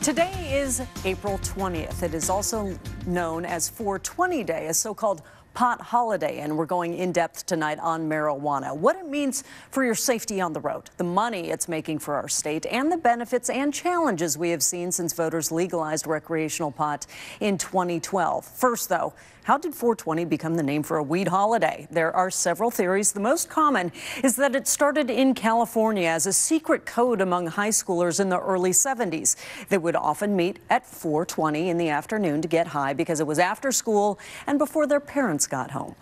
Today is April 20th. It is also known as 420 Day, a so-called pot holiday, and we're going in depth tonight on marijuana, what it means for your safety on the road, the money it's making for our state, and the benefits and challenges we have seen since voters legalized recreational pot in 2012. First, though, how did 420 become the name for a weed holiday? There are several theories. The most common is that it started in California as a secret code among high schoolers in the early 70s. They would often meet at 420 in the afternoon to get high because it was after school and before their parents got home.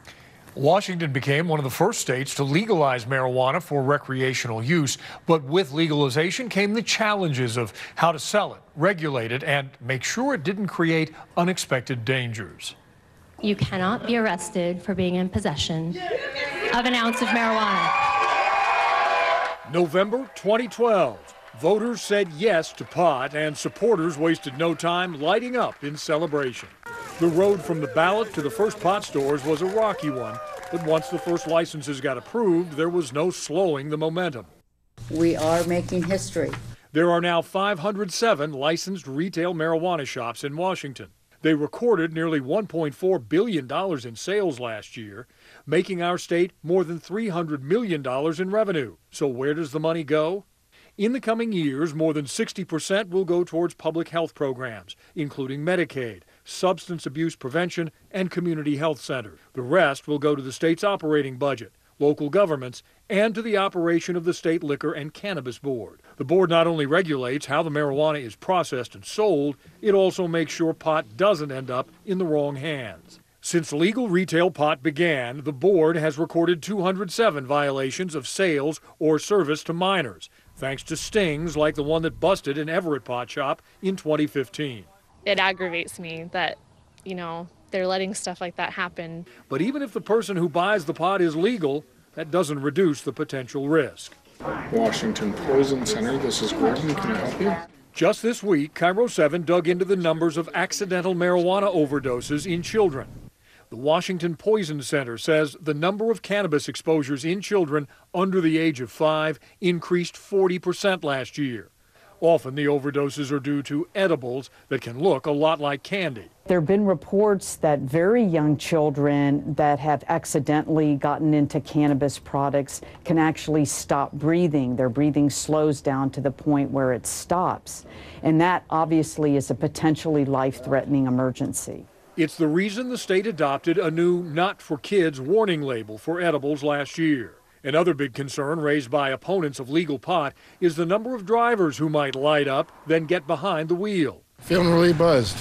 Washington became one of the first states to legalize marijuana for recreational use. But with legalization came the challenges of how to sell it, regulate it, and make sure it didn't create unexpected dangers. You cannot be arrested for being in possession of an ounce of marijuana. November 2012. Voters said yes to pot, and supporters wasted no time lighting up in celebration. The road from the ballot to the first pot stores was a rocky one, but once the first licenses got approved, there was no slowing the momentum. We are making history. There are now 507 licensed retail marijuana shops in Washington. They recorded nearly $1.4 billion in sales last year, making our state more than $300 million in revenue. So where does the money go? In the coming years, more than 60% will go towards public health programs, including Medicaid, substance abuse prevention, and community health centers. The rest will go to the state's operating budget, local governments, and to the operation of the State Liquor and Cannabis Board. The board not only regulates how the marijuana is processed and sold, it also makes sure pot doesn't end up in the wrong hands. Since legal retail pot began, the board has recorded 207 violations of sales or service to minors, thanks to stings like the one that busted an Everett pot shop in 2015. It aggravates me that, they're letting stuff like that happen. But even if the person who buys the pot is legal, that doesn't reduce the potential risk. Washington Poison Center, this is Gordon. Can I help you? Just this week, Cairo 7 dug into the numbers of accidental marijuana overdoses in children. The Washington Poison Center says the number of cannabis exposures in children under the age of 5 increased 40% last year. Often the overdoses are due to edibles that can look a lot like candy. There have been reports that very young children that have accidentally gotten into cannabis products can actually stop breathing. Their breathing slows down to the point where it stops. And that obviously is a potentially life-threatening emergency. It's the reason the state adopted a new Not for Kids warning label for edibles last year. Another big concern raised by opponents of legal pot is the number of drivers who might light up, then get behind the wheel. Feeling really buzzed.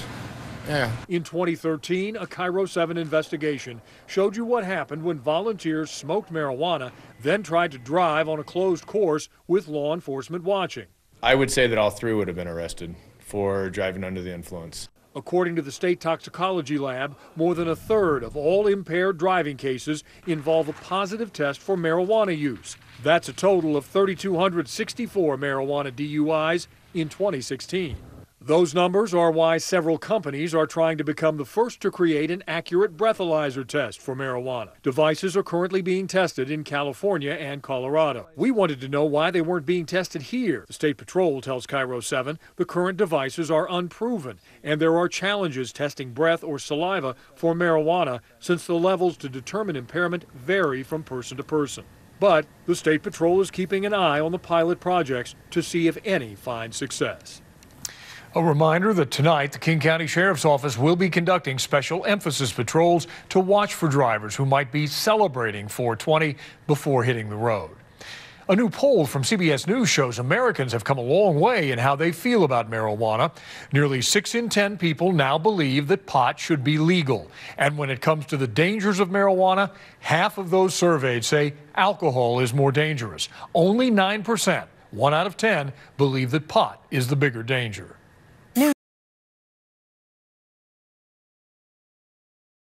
Yeah. In 2013, a Cairo 7 investigation showed you what happened when volunteers smoked marijuana, then tried to drive on a closed course with law enforcement watching. I would say that all three would have been arrested for driving under the influence. According to the state toxicology lab, more than a third of all impaired driving cases involve a positive test for marijuana use. That's a total of 3,264 marijuana DUIs in 2016. Those numbers are why several companies are trying to become the first to create an accurate breathalyzer test for marijuana. Devices are currently being tested in California and Colorado. We wanted to know why they weren't being tested here. The State Patrol tells Cairo 7 the current devices are unproven, and there are challenges testing breath or saliva for marijuana since the levels to determine impairment vary from person to person. But the State Patrol is keeping an eye on the pilot projects to see if any find success. A reminder that tonight the King County Sheriff's Office will be conducting special emphasis patrols to watch for drivers who might be celebrating 420 before hitting the road. A new poll from CBS News shows Americans have come a long way in how they feel about marijuana. Nearly 6 in 10 people now believe that pot should be legal. And when it comes to the dangers of marijuana, half of those surveyed say alcohol is more dangerous. Only 9%, 1 out of 10, believe that pot is the bigger danger.